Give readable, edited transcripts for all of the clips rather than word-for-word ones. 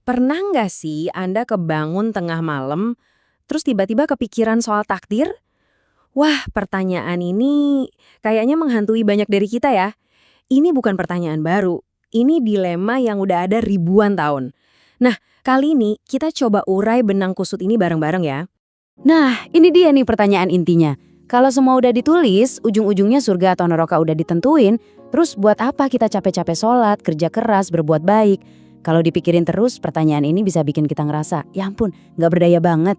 Pernah nggak sih Anda kebangun tengah malam, terus tiba-tiba kepikiran soal takdir? Wah, pertanyaan ini kayaknya menghantui banyak dari kita ya. Ini bukan pertanyaan baru, ini dilema yang udah ada ribuan tahun. Nah, kali ini kita coba urai benang kusut ini bareng-bareng ya. Nah, ini dia nih pertanyaan intinya. Kalau semua udah ditulis, ujung-ujungnya surga atau neraka udah ditentuin, terus buat apa kita capek-capek sholat, kerja keras, berbuat baik? Kalau dipikirin terus, pertanyaan ini bisa bikin kita ngerasa, ya ampun, gak berdaya banget.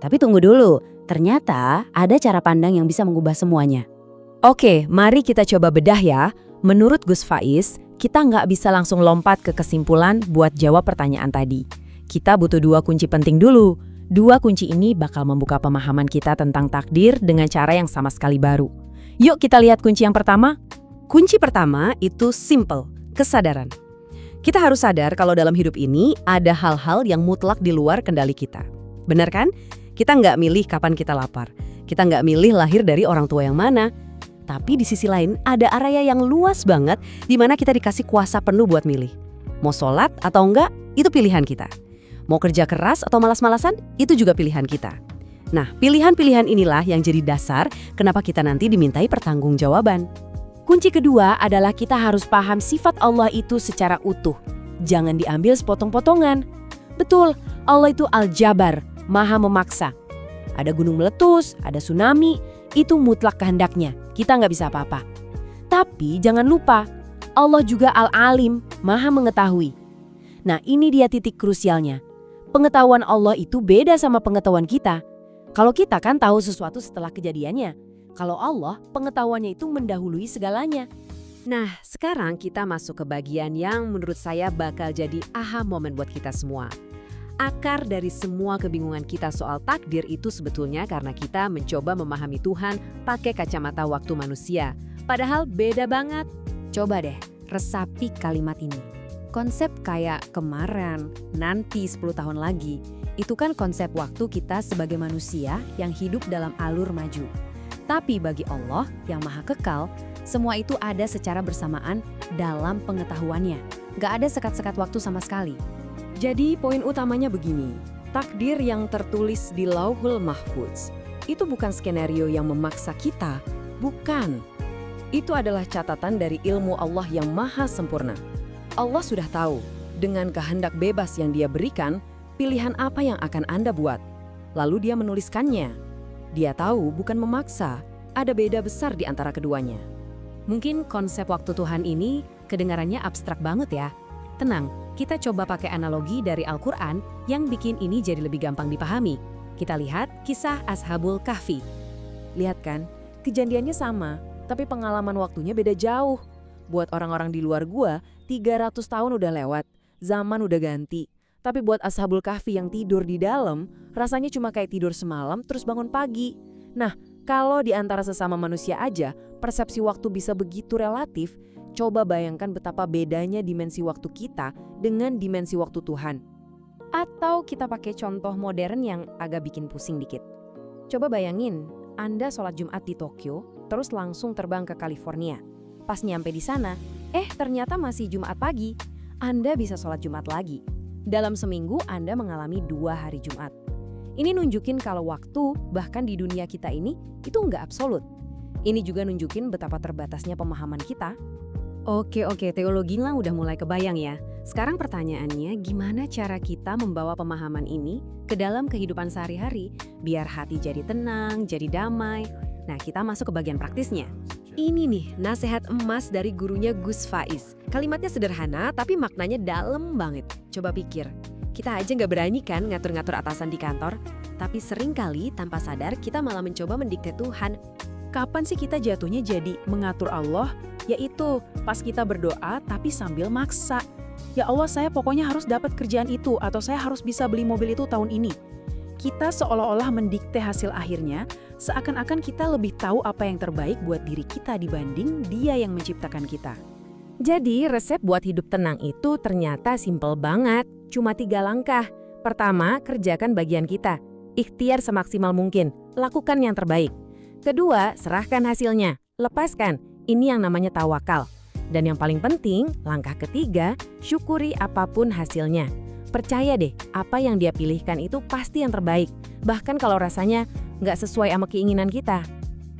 Tapi tunggu dulu, ternyata ada cara pandang yang bisa mengubah semuanya. Oke, mari kita coba bedah ya. Menurut Gus Faiz, kita nggak bisa langsung lompat ke kesimpulan buat jawab pertanyaan tadi. Kita butuh dua kunci penting dulu. Dua kunci ini bakal membuka pemahaman kita tentang takdir dengan cara yang sama sekali baru. Yuk kita lihat kunci yang pertama. Kunci pertama itu simple, kesadaran. Kita harus sadar kalau dalam hidup ini ada hal-hal yang mutlak di luar kendali kita. Benar kan? Kita nggak milih kapan kita lapar. Kita nggak milih lahir dari orang tua yang mana. Tapi di sisi lain ada area yang luas banget di mana kita dikasih kuasa penuh buat milih. Mau sholat atau enggak, itu pilihan kita. Mau kerja keras atau malas-malasan, itu juga pilihan kita. Nah, pilihan-pilihan inilah yang jadi dasar kenapa kita nanti dimintai pertanggungjawaban. Kunci kedua adalah kita harus paham sifat Allah itu secara utuh. Jangan diambil sepotong-potongan. Betul, Allah itu Al-Jabar, Maha Memaksa. Ada gunung meletus, ada tsunami, itu mutlak kehendaknya. Kita nggak bisa apa-apa. Tapi jangan lupa, Allah juga Al-Alim, Maha Mengetahui. Nah, ini dia titik krusialnya. Pengetahuan Allah itu beda sama pengetahuan kita. Kalau kita kan tahu sesuatu setelah kejadiannya. Kalau Allah, pengetahuannya itu mendahului segalanya. Nah, sekarang kita masuk ke bagian yang menurut saya bakal jadi aha moment buat kita semua. Akar dari semua kebingungan kita soal takdir itu sebetulnya karena kita mencoba memahami Tuhan pakai kacamata waktu manusia. Padahal beda banget. Coba deh, resapi kalimat ini. Konsep kayak kemarin, nanti 10 tahun lagi, itu kan konsep waktu kita sebagai manusia yang hidup dalam alur maju. Tapi bagi Allah yang maha kekal, semua itu ada secara bersamaan dalam pengetahuannya. Gak ada sekat-sekat waktu sama sekali. Jadi poin utamanya begini, takdir yang tertulis di Lauhul Mahfuz itu bukan skenario yang memaksa kita, bukan. Itu adalah catatan dari ilmu Allah yang maha sempurna. Allah sudah tahu, dengan kehendak bebas yang Dia berikan, pilihan apa yang akan Anda buat. Lalu Dia menuliskannya. Dia tahu bukan memaksa, ada beda besar di antara keduanya. Mungkin konsep waktu Tuhan ini kedengarannya abstrak banget ya. Tenang, kita coba pakai analogi dari Al-Quran yang bikin ini jadi lebih gampang dipahami. Kita lihat kisah Ashabul Kahfi. Lihat kan, kejadiannya sama, tapi pengalaman waktunya beda jauh. Buat orang-orang di luar gua, 300 tahun udah lewat, zaman udah ganti. Tapi buat Ashabul Kahfi yang tidur di dalam, rasanya cuma kayak tidur semalam terus bangun pagi. Nah, kalau di antara sesama manusia aja, persepsi waktu bisa begitu relatif, coba bayangkan betapa bedanya dimensi waktu kita dengan dimensi waktu Tuhan. Atau kita pakai contoh modern yang agak bikin pusing dikit. Coba bayangin, Anda sholat Jumat di Tokyo, terus langsung terbang ke California. Pas nyampe di sana, ternyata masih Jumat pagi. Anda bisa sholat Jumat lagi. Dalam seminggu Anda mengalami 2 hari Jumat. Ini nunjukin kalau waktu, bahkan di dunia kita ini, itu nggak absolut. Ini juga nunjukin betapa terbatasnya pemahaman kita. Oke, teologinya udah mulai kebayang ya. Sekarang pertanyaannya, gimana cara kita membawa pemahaman ini ke dalam kehidupan sehari-hari, biar hati jadi tenang, jadi damai. Nah, kita masuk ke bagian praktisnya. Ini nih, nasihat emas dari gurunya Gus Faiz. Kalimatnya sederhana, tapi maknanya dalam banget. Coba pikir, kita aja nggak berani kan ngatur-ngatur atasan di kantor? Tapi seringkali tanpa sadar kita malah mencoba mendikte Tuhan. Kapan sih kita jatuhnya jadi mengatur Allah? Yaitu pas kita berdoa tapi sambil maksa. Ya Allah, saya pokoknya harus dapat kerjaan itu atau saya harus bisa beli mobil itu tahun ini. Kita seolah-olah mendikte hasil akhirnya, seakan-akan kita lebih tahu apa yang terbaik buat diri kita dibanding Dia yang menciptakan kita. Jadi resep buat hidup tenang itu ternyata simpel banget, cuma 3 langkah. Pertama, kerjakan bagian kita. Ikhtiar semaksimal mungkin, lakukan yang terbaik. Kedua, serahkan hasilnya, lepaskan. Ini yang namanya tawakal. Dan yang paling penting, langkah ketiga, syukuri apapun hasilnya. Percaya deh, apa yang dia pilihkan itu pasti yang terbaik. Bahkan kalau rasanya nggak sesuai sama keinginan kita.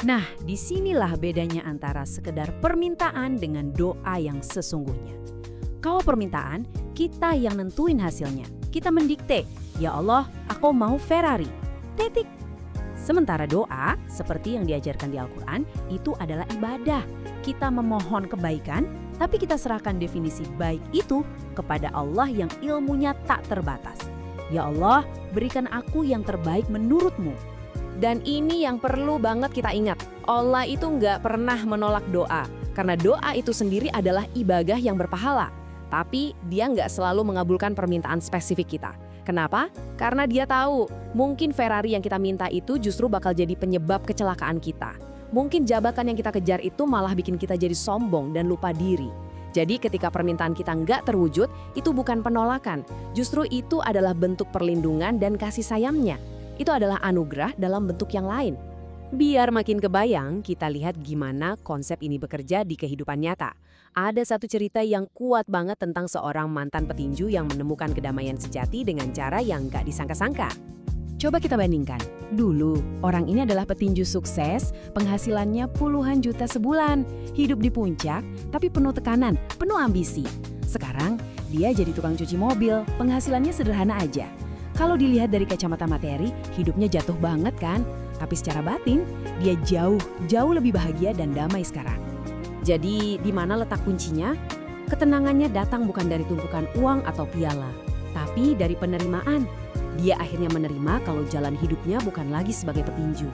Nah, disinilah bedanya antara sekedar permintaan dengan doa yang sesungguhnya. Kalau permintaan, kita yang nentuin hasilnya. Kita mendikte, ya Allah, aku mau Ferrari. Titik. Sementara doa, seperti yang diajarkan di Al-Quran, itu adalah ibadah. Kita memohon kebaikan, tapi kita serahkan definisi baik itu kepada Allah yang ilmunya tak terbatas. Ya Allah, berikan aku yang terbaik menurut-Mu. Dan ini yang perlu banget kita ingat. Allah itu nggak pernah menolak doa. Karena doa itu sendiri adalah ibadah yang berpahala. Tapi dia nggak selalu mengabulkan permintaan spesifik kita. Kenapa? Karena dia tahu mungkin Ferrari yang kita minta itu justru bakal jadi penyebab kecelakaan kita. Mungkin jabatan yang kita kejar itu malah bikin kita jadi sombong dan lupa diri. Jadi ketika permintaan kita nggak terwujud, itu bukan penolakan. Justru itu adalah bentuk perlindungan dan kasih sayangnya. Itu adalah anugerah dalam bentuk yang lain. Biar makin kebayang, kita lihat gimana konsep ini bekerja di kehidupan nyata. Ada satu cerita yang kuat banget tentang seorang mantan petinju yang menemukan kedamaian sejati dengan cara yang nggak disangka-sangka. Coba kita bandingkan. Dulu, orang ini adalah petinju sukses, penghasilannya puluhan juta sebulan, hidup di puncak, tapi penuh tekanan, penuh ambisi. Sekarang, dia jadi tukang cuci mobil, penghasilannya sederhana aja. Kalau dilihat dari kacamata materi, hidupnya jatuh banget kan? Tapi secara batin, dia jauh lebih bahagia dan damai sekarang. Jadi, di mana letak kuncinya? Ketenangannya datang bukan dari tumpukan uang atau piala, tapi dari penerimaan. Dia akhirnya menerima kalau jalan hidupnya bukan lagi sebagai petinju.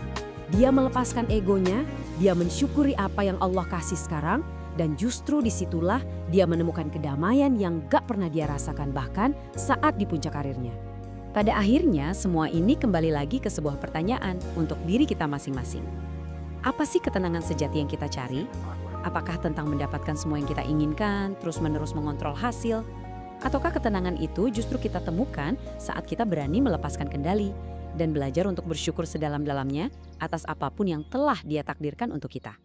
Dia melepaskan egonya, dia mensyukuri apa yang Allah kasih sekarang, dan justru disitulah dia menemukan kedamaian yang gak pernah dia rasakan bahkan saat di puncak karirnya. Pada akhirnya, semua ini kembali lagi ke sebuah pertanyaan untuk diri kita masing-masing. Apa sih ketenangan sejati yang kita cari? Apakah tentang mendapatkan semua yang kita inginkan, terus-menerus mengontrol hasil? Ataukah ketenangan itu justru kita temukan saat kita berani melepaskan kendali dan belajar untuk bersyukur sedalam-dalamnya atas apapun yang telah Dia takdirkan untuk kita?